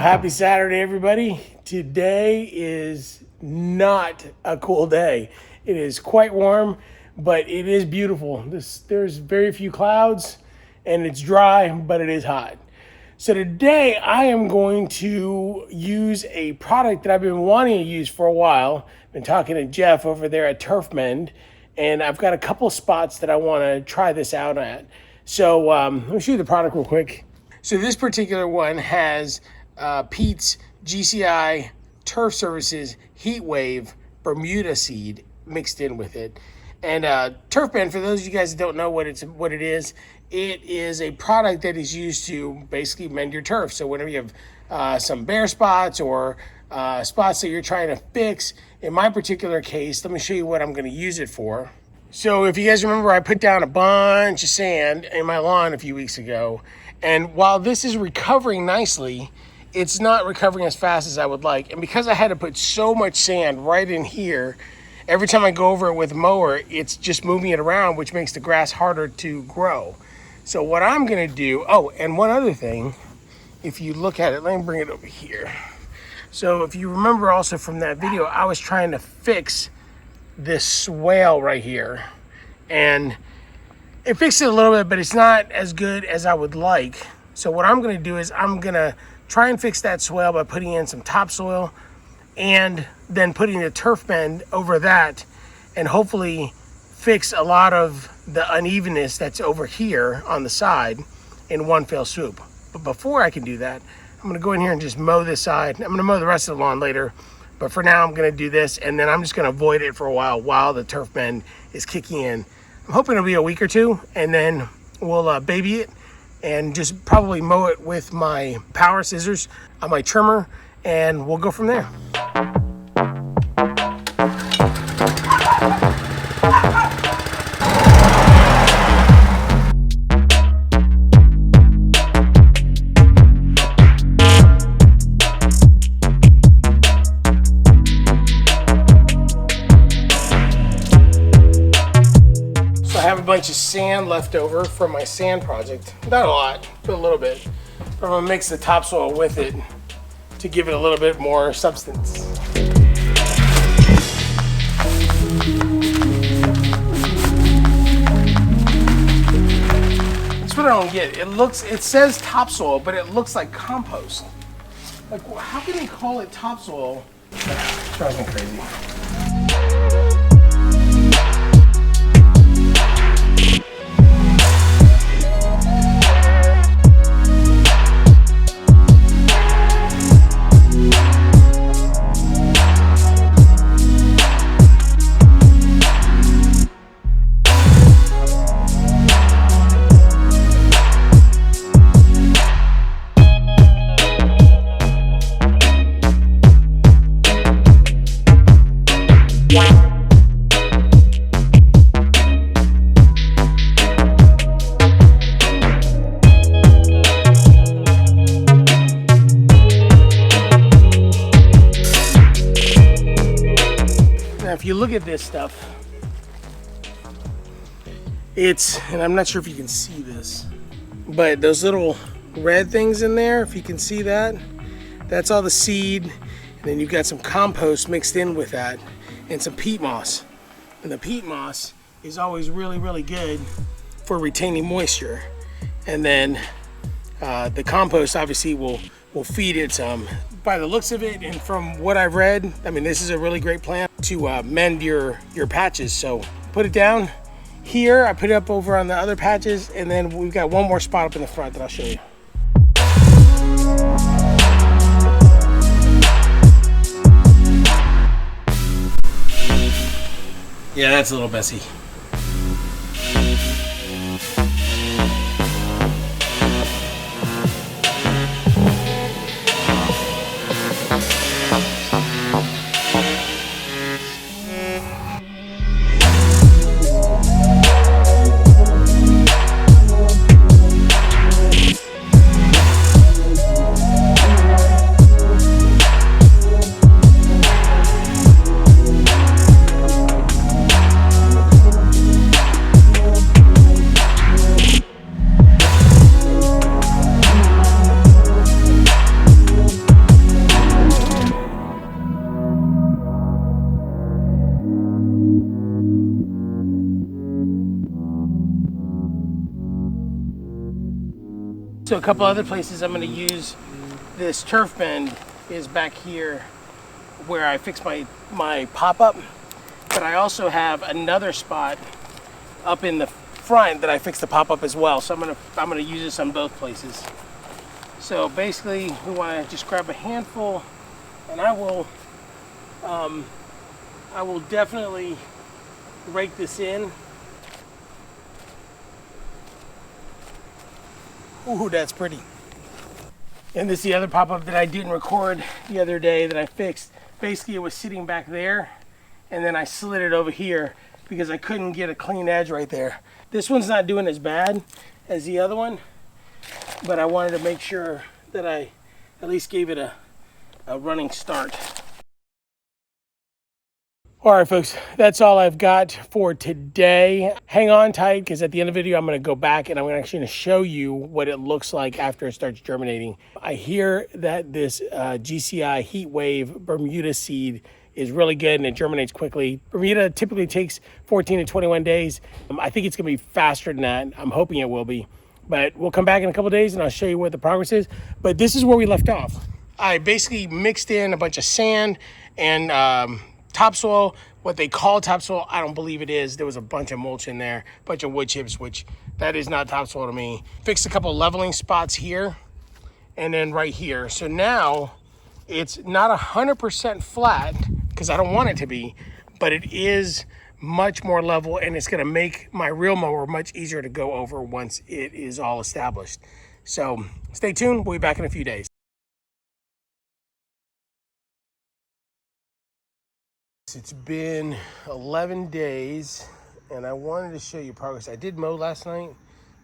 happy Saturday, everybody. Today is not a cool day. It is quite warm, but it is beautiful. There's very few clouds, and it's dry, but it is hot. So today I am going to use a product that I've been wanting to use for a while. Been talking to Jeff over there at TurfMend, and I've got a couple spots that I want to try this out at. So let me show you the product real quick. So this particular one has Pete's GCI Turf Services Heat Wave Bermuda seed mixed in with it. And TurfMend, for those of you guys that don't know what it is a product that is used to basically mend your turf. So whenever you have some bare spots or spots that you're trying to fix, in my particular case, let me show you what I'm going to use it for. So if you guys remember, I put down a bunch of sand in my lawn a few weeks ago. And while this is recovering nicely, it's not recovering as fast as I would like. And because I had to put so much sand right in here, every time I go over it with a mower, it's just moving it around, which makes the grass harder to grow. So what I'm gonna do, oh, and one other thing, if you look at it, let me bring it over here. So if you remember also from that video, I was trying to fix this swale right here. And it fixed it a little bit, but it's not as good as I would like. So what I'm gonna do is I'm gonna try and fix that swale by putting in some topsoil and then putting the TurfMend over that, and hopefully fix a lot of the unevenness that's over here on the side in one fell swoop. But before I can do that, I'm gonna go in here and just mow this side. I'm gonna mow the rest of the lawn later, but for now I'm gonna do this, and then I'm just gonna avoid it for a while the TurfMend is kicking in. I'm hoping it'll be a week or two, and then we'll baby it and just probably mow it with my power scissors on my trimmer, and we'll go from there. I have a bunch of sand left over from my sand project. Not a lot, but a little bit. But I'm gonna mix the topsoil with it to give it a little bit more substance. That's what I don't get. It says topsoil, but it looks like compost. Like, how can they call it topsoil? It drives me crazy. If you look at this stuff, and I'm not sure if you can see this, but those little red things in there, if you can see that, that's all the seed, and then you've got some compost mixed in with that, and some peat moss. And the peat moss is always really, really good for retaining moisture. And then the compost obviously will feed it some. By the looks of it, and from what I've read, I mean, this is a really great plant to mend your patches. So put it down here, I put it up over on the other patches, and then we've got one more spot up in the front that I'll show you. Yeah, that's a little messy. So a couple other places I'm going to use this TurfMend is back here where I fix my pop-up, but I also have another spot up in the front that I fix the pop-up as well. So I'm gonna use this on both places. So basically, we want to just grab a handful, and I will definitely rake this in. Ooh, that's pretty. And this is the other pop-up that I didn't record the other day that I fixed. Basically, it was sitting back there, and then I slid it over here because I couldn't get a clean edge right there. This one's not doing as bad as the other one, but I wanted to make sure that I at least gave it a running start. All right, folks, that's all I've got for today. Hang on tight, because at the end of the video, I'm going to go back and I'm actually going to show you what it looks like after it starts germinating. I hear that this GCI Heat Wave Bermuda seed is really good and it germinates quickly. Bermuda typically takes 14 to 21 days. I think it's going to be faster than that. I'm hoping it will be. But we'll come back in a couple of days and I'll show you what the progress is. But this is where we left off. I basically mixed in a bunch of sand and topsoil, what they call topsoil. I don't believe it is. There was a bunch of mulch in there, a bunch of wood chips, which that is not topsoil to me. Fixed a couple leveling spots here and then right here. So now it's not 100% flat because I don't want it to be, but it is much more level and it's gonna make my reel mower much easier to go over once it is all established. So stay tuned, we'll be back in a few days. It's been 11 days and I wanted to show you progress. I did mow last night,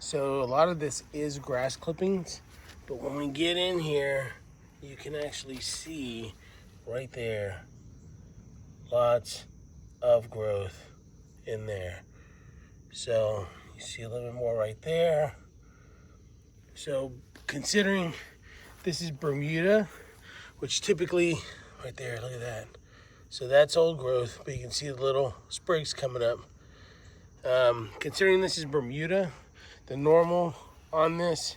so a lot of this is grass clippings, but when we get in here, you can actually see right there, lots of growth in there. So you see a little bit more right there. So considering this is Bermuda, which typically, right there, look at that. So that's old growth, but you can see the little sprigs coming up. Considering this is Bermuda, the normal on this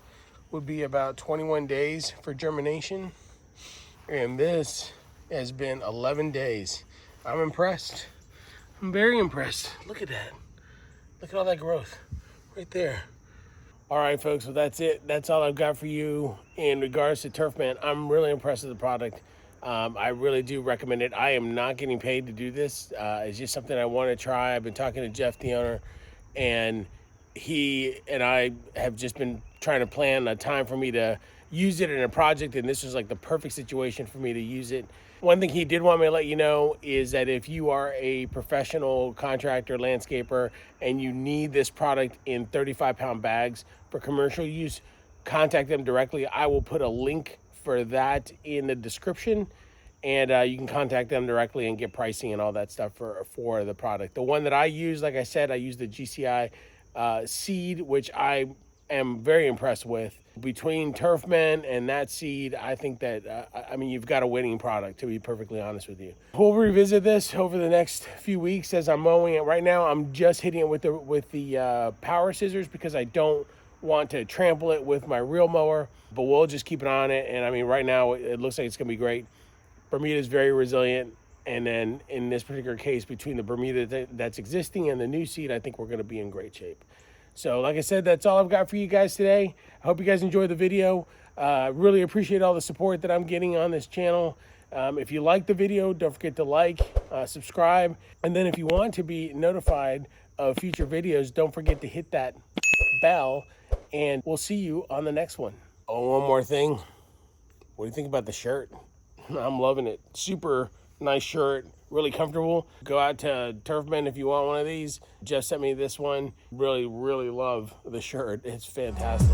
would be about 21 days for germination. And this has been 11 days. I'm impressed. I'm very impressed. Look at that. Look at all that growth right there. All right, folks, so that's it. That's all I've got for you in regards to TurfMend. I'm really impressed with the product. I really do recommend it. I am not getting paid to do this. It's just something I want to try. I've been talking to Jeff, the owner, and he and I have just been trying to plan a time for me to use it in a project, and this was like the perfect situation for me to use it. One thing he did want me to let you know is that if you are a professional contractor, landscaper, and you need this product in 35-pound bags for commercial use, contact them directly. I will put a link for that in the description, and you can contact them directly and get pricing and all that stuff for the product. The one that I use, like I said, I use the GCI seed, which I am very impressed with. Between TurfMend and that seed, I think that, I mean, you've got a winning product, to be perfectly honest with you. We'll revisit this over the next few weeks as I'm mowing it. Right now, I'm just hitting it with the power scissors because I don't want to trample it with my reel mower, but we'll just keep an eye on it. And I mean, right now, it looks like it's gonna be great. Bermuda is very resilient. And then in this particular case, between the Bermuda that's existing and the new seed, I think we're gonna be in great shape. So like I said, that's all I've got for you guys today. I hope you guys enjoyed the video. Really appreciate all the support that I'm getting on this channel. If you like the video, don't forget to like, subscribe. And then if you want to be notified of future videos, don't forget to hit that bell, and we'll see you on the next one. Oh, one more thing. What do you think about the shirt? I'm loving it. Super nice shirt. Really comfortable. Go out to TurfMend if you want one of these. Jeff sent me this one. Really, really love the shirt. It's fantastic.